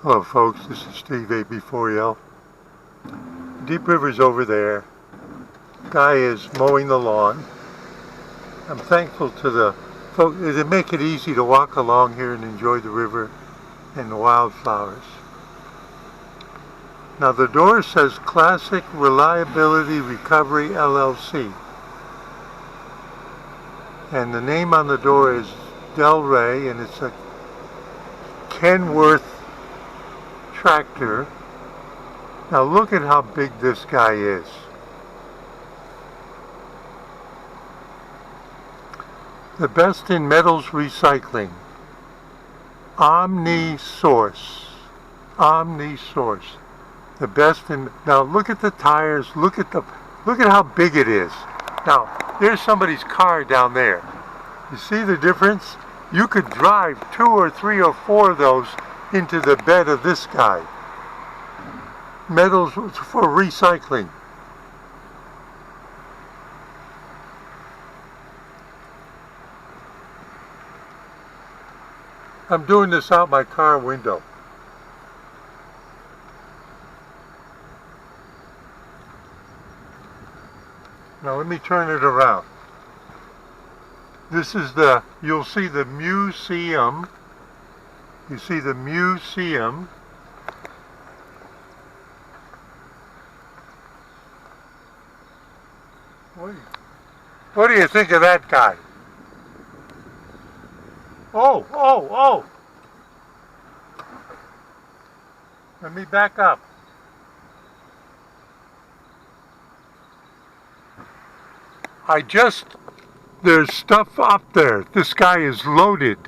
Hello folks, this is Steve AB4L. Deep River's over there. Guy is mowing the lawn. I'm thankful to the folks. They make it easy to walk along here and enjoy the river and the wildflowers. Now the door says Classic Reliability Recovery LLC. And the name on the door is Delray, and it's a Kenworth tractor. Now look at how big this guy is. The best in metals recycling. OmniSource. The best in. Now look at the tires. Look at how big it is. Now there's somebody's car down there. You see the difference? You could drive 2 or 3 or 4 of those into the bed of this guy. Metals for recycling. I'm doing this out my car window. Now let me turn it around. This is you'll see the museum. You see the museum. What do you think of that guy? Oh! Let me back up. There's stuff up there. This guy is loaded.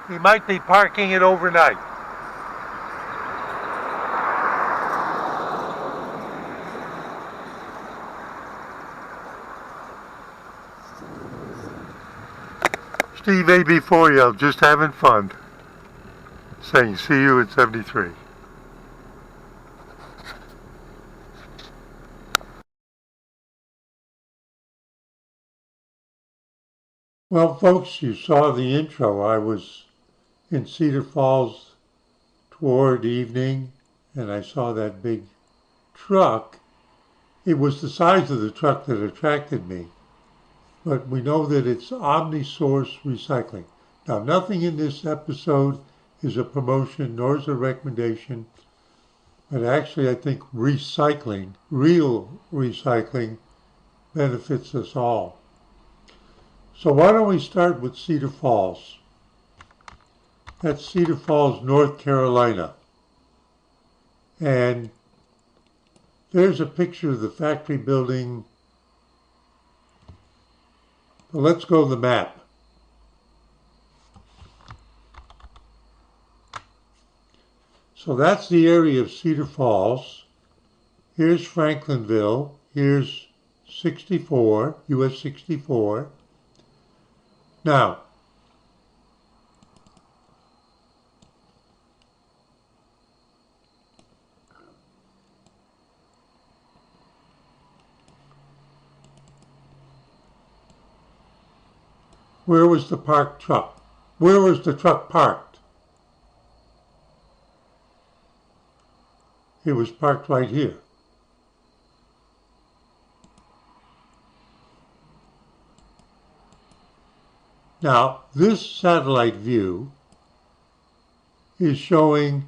He might be parking it overnight. Steve AB4L, just having fun. Saying see you in 73. Well, folks, you saw the intro. I was in Cedar Falls toward evening, and I saw that big truck. It was the size of the truck that attracted me. But we know that it's OmniSource Recycling. Now, nothing in this episode is a promotion nor is a recommendation, but actually I think recycling, real recycling, benefits us all. So why don't we start with Cedar Falls? That's Cedar Falls, North Carolina. And there's a picture of the factory building. Well, let's go to the map. So that's the area of Cedar Falls. Here's Franklinville. Here's 64, US 64. Now, where was the parked truck? Where was the truck parked? It was parked right here. Now, this satellite view is showing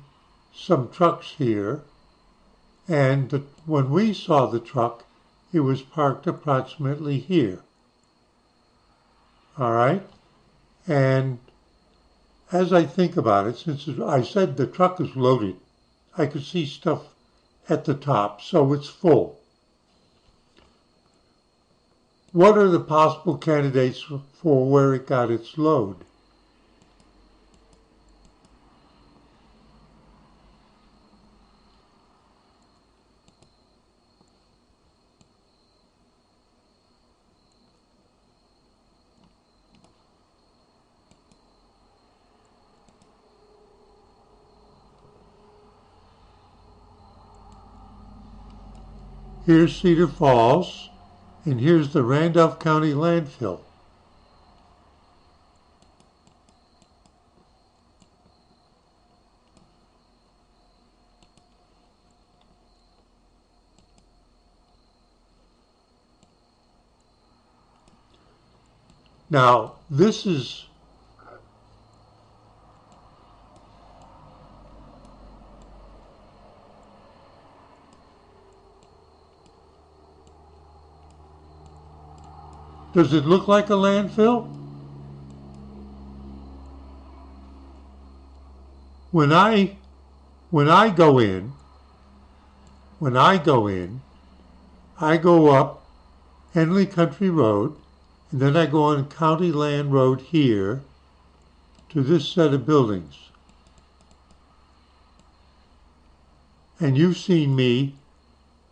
some trucks here, and when we saw the truck, it was parked approximately here. All right? And as I think about it, since I said the truck is loaded, I could see stuff at the top, so it's full. What are the possible candidates for where it got its load? Here's Cedar Falls, and here's the Randolph County landfill. Now, this is, does it look like a landfill? When I go in, I go up Henley Country Road, and then I go on County Land Road here to this set of buildings. And you've seen me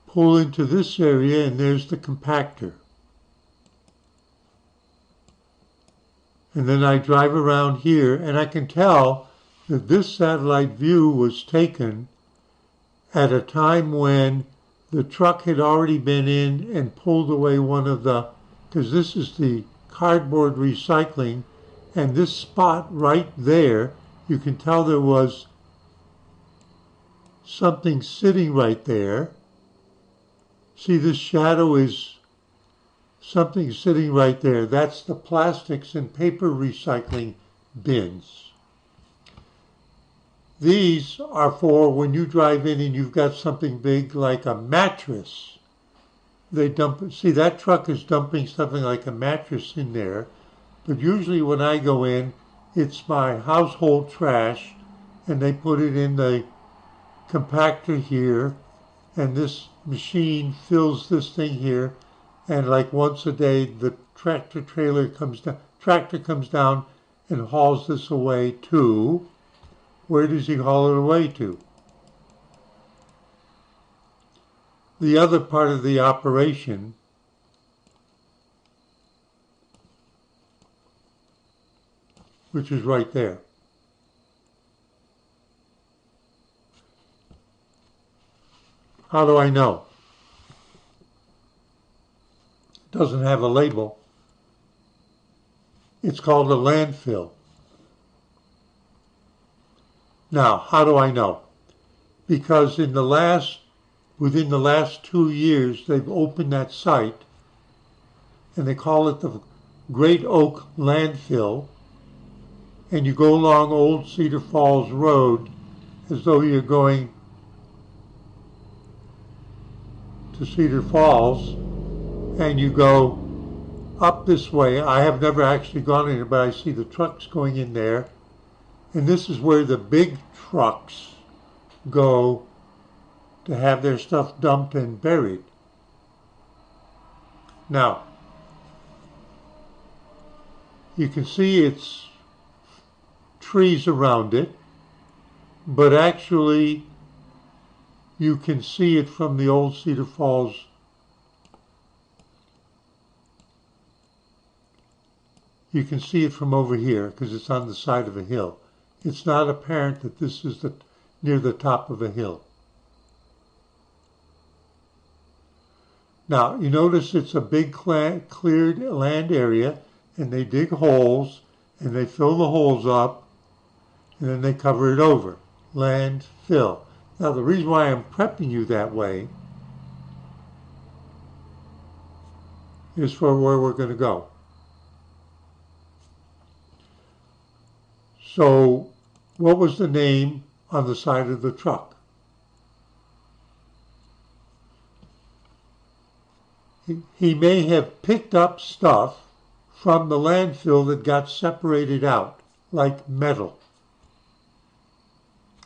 pull into this area, and there's the compactor. And then I drive around here, and I can tell that this satellite view was taken at a time when the truck had already been in and pulled away one of the, because this is the cardboard recycling, and this spot right there, you can tell there was something sitting right there. See, this shadow is something sitting right there. That's the plastics and paper recycling bins. These are for when you drive in and you've got something big like a mattress. They dump it. See, that truck is dumping something like a mattress in there. But usually when I go in, it's my household trash, and they put it in the compactor here, and this machine fills this thing here, and like once a day the tractor comes down and hauls this away to, where does he haul it away to? The other part of the operation which is right there. How do I know? It doesn't have a label. It's called a landfill. Now, how do I know? Because within the last 2 years, they've opened that site, and they call it the Great Oak Landfill, and you go along Old Cedar Falls Road as though you're going to Cedar Falls, and you go up this way. I have never actually gone in it, but I see the trucks going in there, and this is where the big trucks go to have their stuff dumped and buried. Now, you can see it's trees around it, but actually you can see it from the old Cedar Falls. You can see it from over here because it's on the side of a hill. It's not apparent that this is near the top of a hill. Now, you notice it's a big cleared land area, and they dig holes, and they fill the holes up, and then they cover it over. Landfill. Now, the reason why I'm prepping you that way is for where we're going to go. So, what was the name on the side of the truck? He may have picked up stuff from the landfill that got separated out, like metal,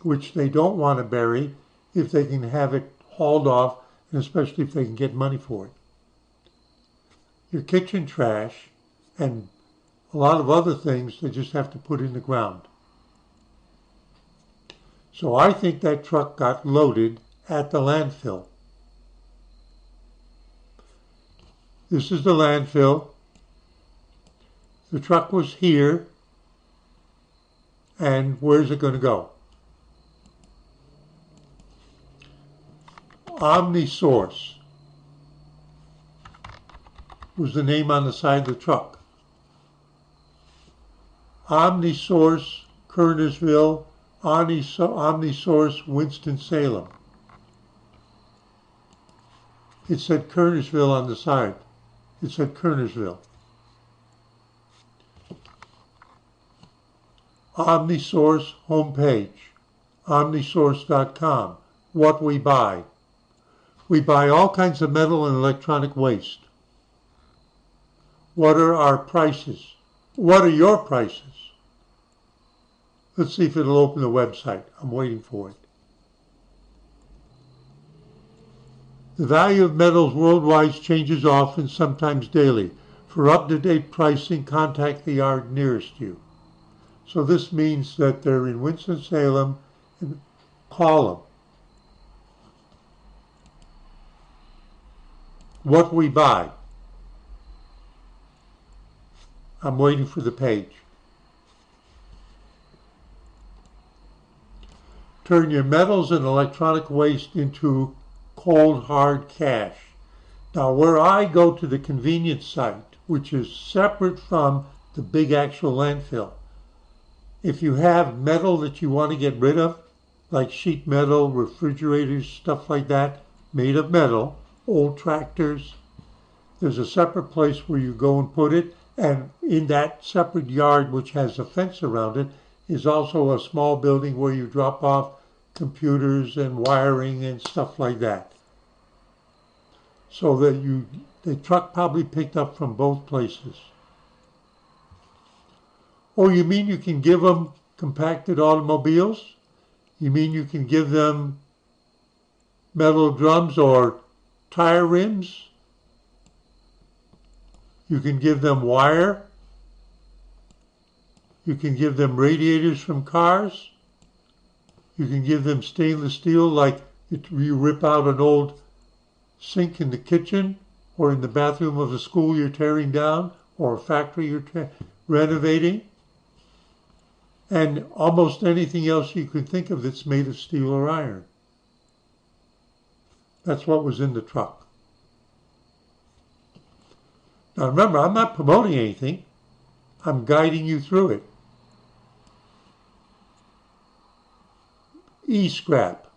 which they don't want to bury if they can have it hauled off, and especially if they can get money for it. Your kitchen trash and a lot of other things they just have to put in the ground. So I think that truck got loaded at the landfill. This is the landfill. The truck was here, and where's it going to go? OmniSource was the name on the side of the truck. OmniSource, Kernersville, OmniSource, Winston-Salem. It said Kernersville on the side. It said Kernersville. OmniSource homepage, omnisource.com. What we buy. We buy all kinds of metal and electronic waste. What are our prices? What are your prices? Let's see if it'll open the website. I'm waiting for it. The value of metals worldwide changes often, sometimes daily. For up-to-date pricing, contact the yard nearest you. So this means that they're in Winston-Salem, and call them. What we buy. I'm waiting for the page. Turn your metals and electronic waste into cold, hard cash. Now, where I go to the convenience site, which is separate from the big actual landfill, if you have metal that you want to get rid of, like sheet metal, refrigerators, stuff like that, made of metal, old tractors, there's a separate place where you go and put it, and in that separate yard, which has a fence around it, is also a small building where you drop off computers and wiring and stuff like that. So that the truck probably picked up from both places. Oh, you mean you can give them compacted automobiles? You mean you can give them metal drums or tire rims? You can give them wire. You can give them radiators from cars. You can give them stainless steel, like you rip out an old sink in the kitchen or in the bathroom of a school you're tearing down or a factory you're renovating. And almost anything else you could think of that's made of steel or iron. That's what was in the truck. Now remember, I'm not promoting anything. I'm guiding you through it. E-scrap.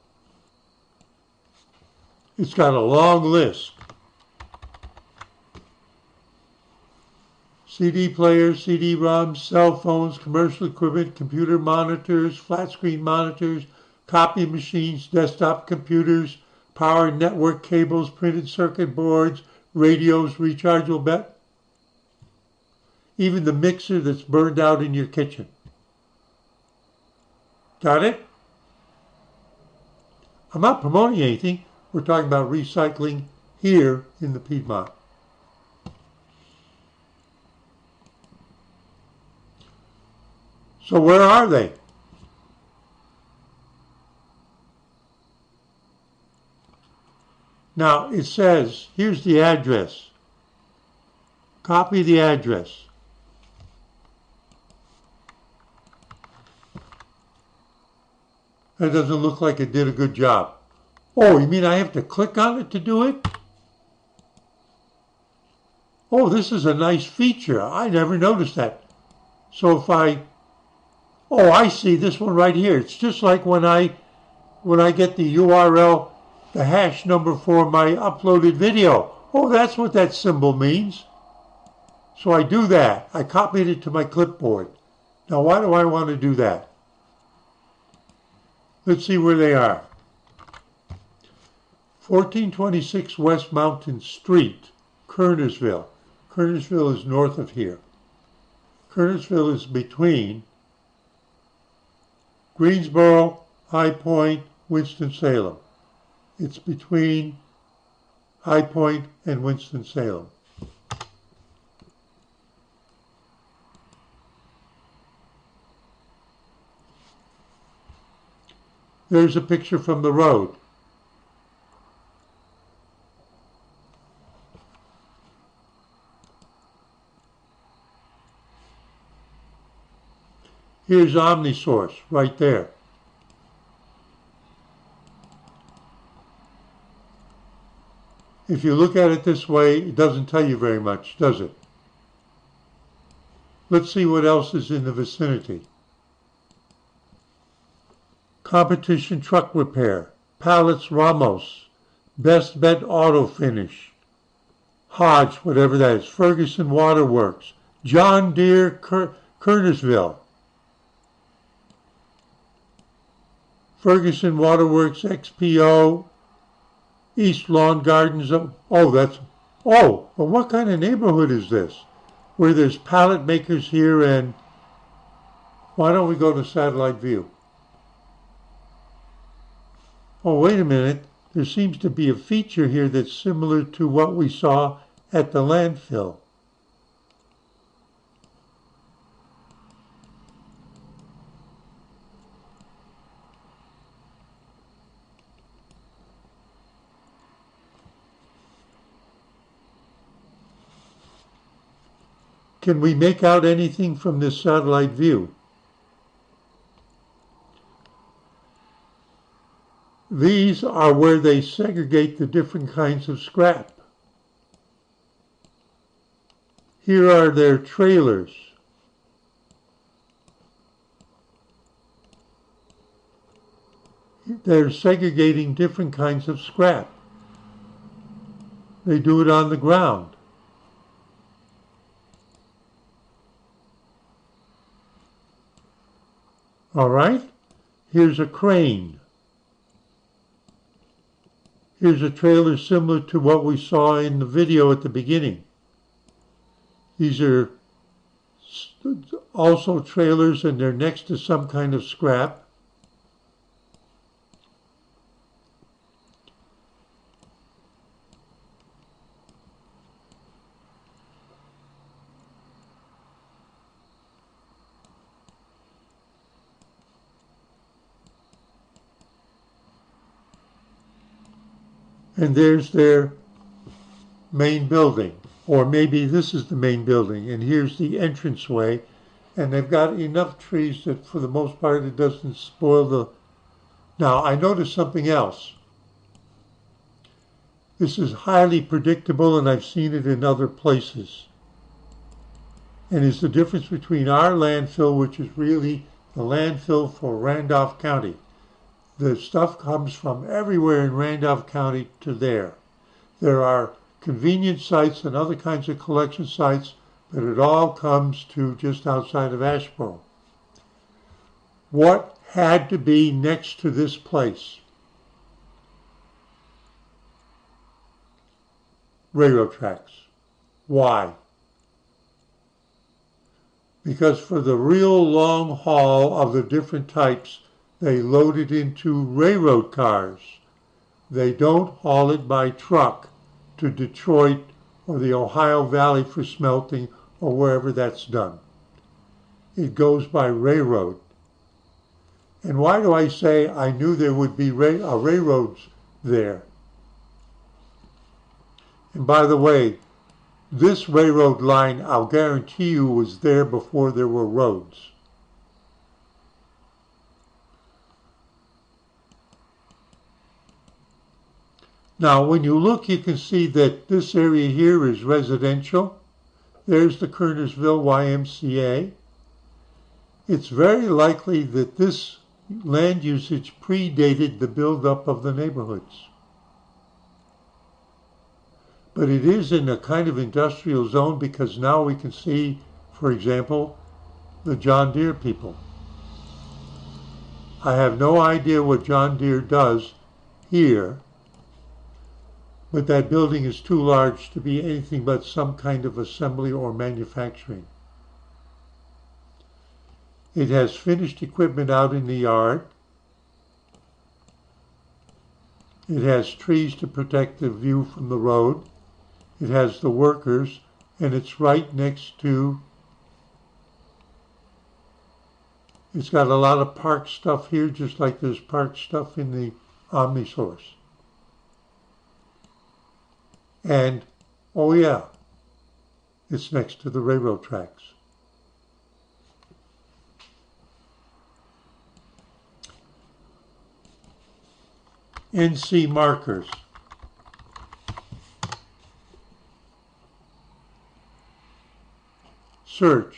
It's got a long list. CD players, CD-ROMs, cell phones, commercial equipment, computer monitors, flat-screen monitors, copy machines, desktop computers, power network cables, printed circuit boards, radios, rechargeable even the mixer that's burned out in your kitchen. Got it? I'm not promoting anything. We're talking about recycling here in the Piedmont. So where are they? Now it says, here's the address. Copy the address. That doesn't look like it did a good job. Oh, you mean I have to click on it to do it? Oh, this is a nice feature. I never noticed that. So if oh, I see this one right here. It's just like when I get the URL, the hash number for my uploaded video. Oh, that's what that symbol means. So I do that. I copied it to my clipboard. Now, why do I want to do that? Let's see where they are. 1426 West Mountain Street, Kernersville. Kernersville is north of here. Kernersville is between Greensboro, High Point, Winston-Salem. It's between High Point and Winston-Salem. There's a picture from the road. Here's OmniSource right there. If you look at it this way, it doesn't tell you very much, does it? Let's see what else is in the vicinity. Competition Truck Repair, Pallets Ramos, Best Bet Auto Finish, Hodge, whatever that is, Ferguson Waterworks, John Deere Kernersville. Ferguson Waterworks XPO, East Lawn Gardens. But what kind of neighborhood is this? Where there's pallet makers here and why don't we go to satellite view? Oh, wait a minute. There seems to be a feature here that's similar to what we saw at the landfill. Can we make out anything from this satellite view? These are where they segregate the different kinds of scrap. Here are their trailers. They're segregating different kinds of scrap. They do it on the ground. All right, here's a crane. Here's a trailer similar to what we saw in the video at the beginning. These are also trailers and they're next to some kind of scrap. And there's their main building. Or maybe this is the main building, and here's the entranceway. And they've got enough trees that for the most part it doesn't spoil the... Now, I noticed something else. This is highly predictable, and I've seen it in other places. And it's the difference between our landfill, which is really the landfill for Randolph County. The stuff comes from everywhere in Randolph County to there. There are convenience sites and other kinds of collection sites, but it all comes to just outside of Asheboro. What had to be next to this place? Railroad tracks. Why? Because for the real long haul of the different types, they load it into railroad cars. They don't haul it by truck to Detroit or the Ohio Valley for smelting or wherever that's done. It goes by railroad. And why do I say I knew there would be railroads there? And by the way, this railroad line, I'll guarantee you, was there before there were roads. Now, when you look, you can see that this area here is residential. There's the Kernersville YMCA. It's very likely that this land usage predated the buildup of the neighborhoods. But it is in a kind of industrial zone because now we can see, for example, the John Deere people. I have no idea what John Deere does here, but that building is too large to be anything but some kind of assembly or manufacturing. It has finished equipment out in the yard. It has trees to protect the view from the road. It has the workers, and it's right next to... It's got a lot of park stuff here, just like there's park stuff in the OmniSource. And, oh yeah, it's next to the railroad tracks. NC markers. Search.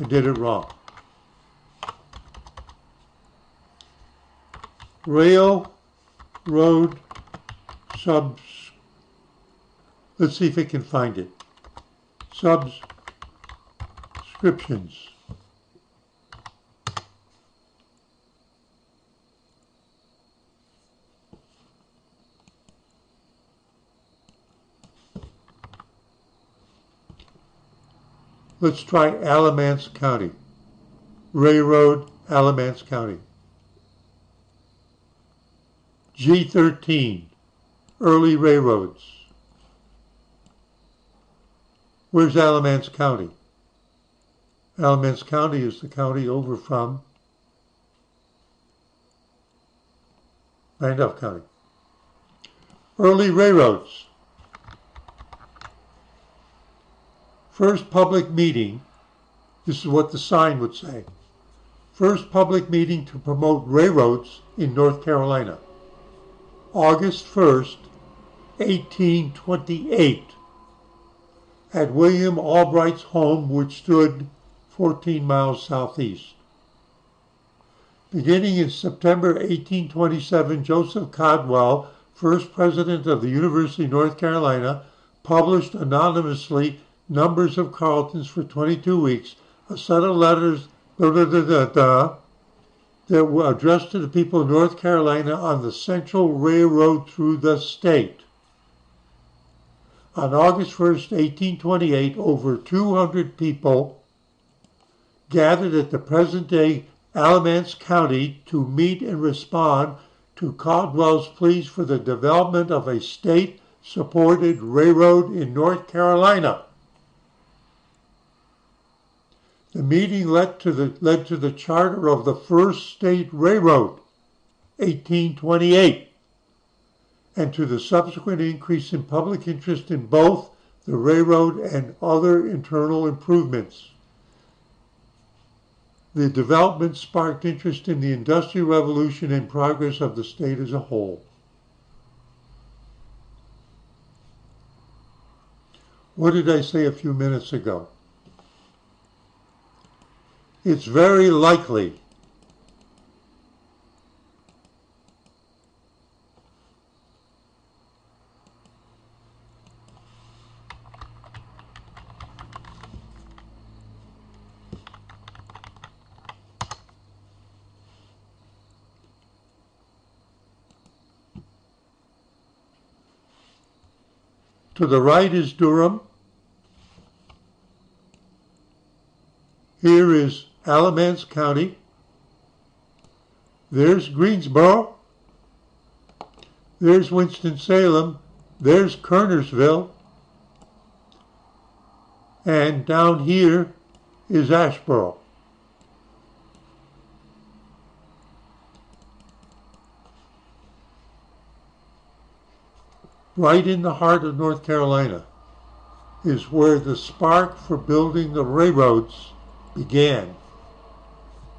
I did it wrong. Railroad Let's see if it can find it. Subscriptions. Let's try Alamance County. Railroad, Alamance County. G13, early railroads. Where's Alamance County? Alamance County is the county over from Randolph County. Early railroads. First public meeting, this is what the sign would say. First public meeting to promote railroads in North Carolina. August 1st, 1828, at William Albright's home, which stood 14 miles southeast. Beginning in September 1827, Joseph Caldwell, first president of the University of North Carolina, published anonymously numbers of Carltons for 22 weeks, a set of letters that were addressed to the people of North Carolina on the Central Railroad through the state. On August 1st, 1828, over 200 people gathered at the present-day Alamance County to meet and respond to Caldwell's pleas for the development of a state-supported railroad in North Carolina. The meeting led to the charter of the first state railroad, 1828, and to the subsequent increase in public interest in both the railroad and other internal improvements. The development sparked interest in the Industrial Revolution and progress of the state as a whole. What did I say a few minutes ago? It's very likely to the right is Durham. Here is Alamance County. There's Greensboro. There's Winston-Salem. There's Kernersville. And down here is Asheboro. Right in the heart of North Carolina is where the spark for building the railroads began,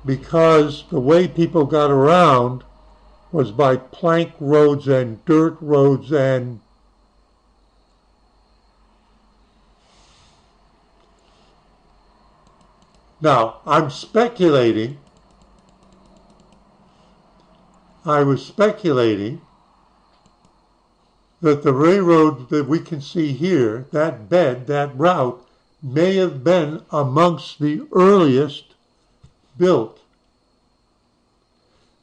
because the way people got around was by plank roads and dirt roads and now I'm speculating. I was speculating that the railroad that we can see here, that bed, that route, may have been amongst the earliest built.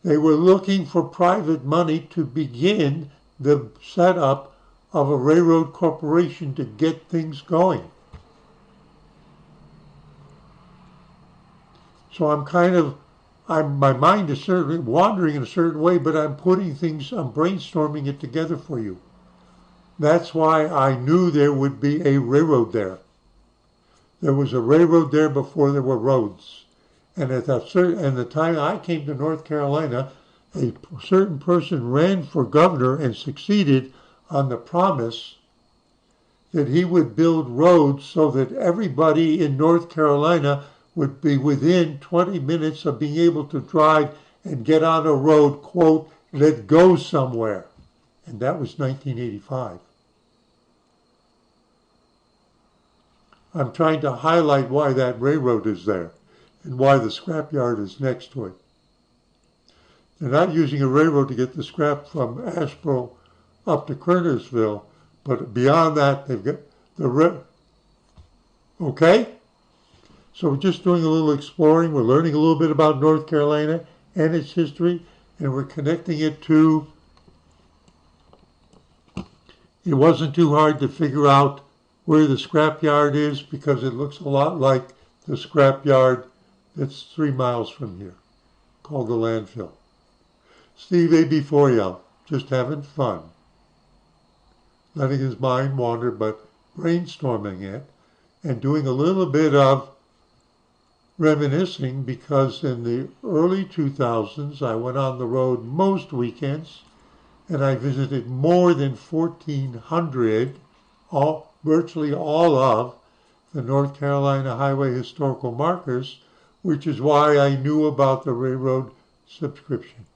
They were looking for private money to begin the setup of a railroad corporation to get things going. So my mind is certainly wandering in a certain way, but I'm brainstorming it together for you. That's why I knew there would be a railroad there. There was a railroad there before there were roads. And at the time I came to North Carolina, a certain person ran for governor and succeeded on the promise that he would build roads so that everybody in North Carolina would be within 20 minutes of being able to drive and get on a road, quote, that goes somewhere. And that was 1985. I'm trying to highlight why that railroad is there and why the scrapyard is next to it. They're not using a railroad to get the scrap from Asheboro up to Kernersville. But beyond that, they've got okay? So we're just doing a little exploring. We're learning a little bit about North Carolina and its history, and we're connecting it to, it wasn't too hard to figure out where the scrapyard is because it looks a lot like the scrapyard that's 3 miles from here, called the landfill. Steve AB4 just having fun, letting his mind wander, but brainstorming it and doing a little bit of reminiscing because in the early 2000s I went on the road most weekends and I visited more than 1,400, virtually all of the North Carolina Highway Historical Markers, which is why I knew about the railroad subscription.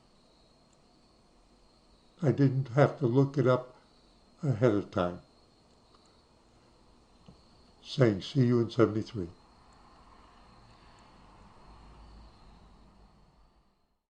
I didn't have to look it up ahead of time. Saying see you in 73.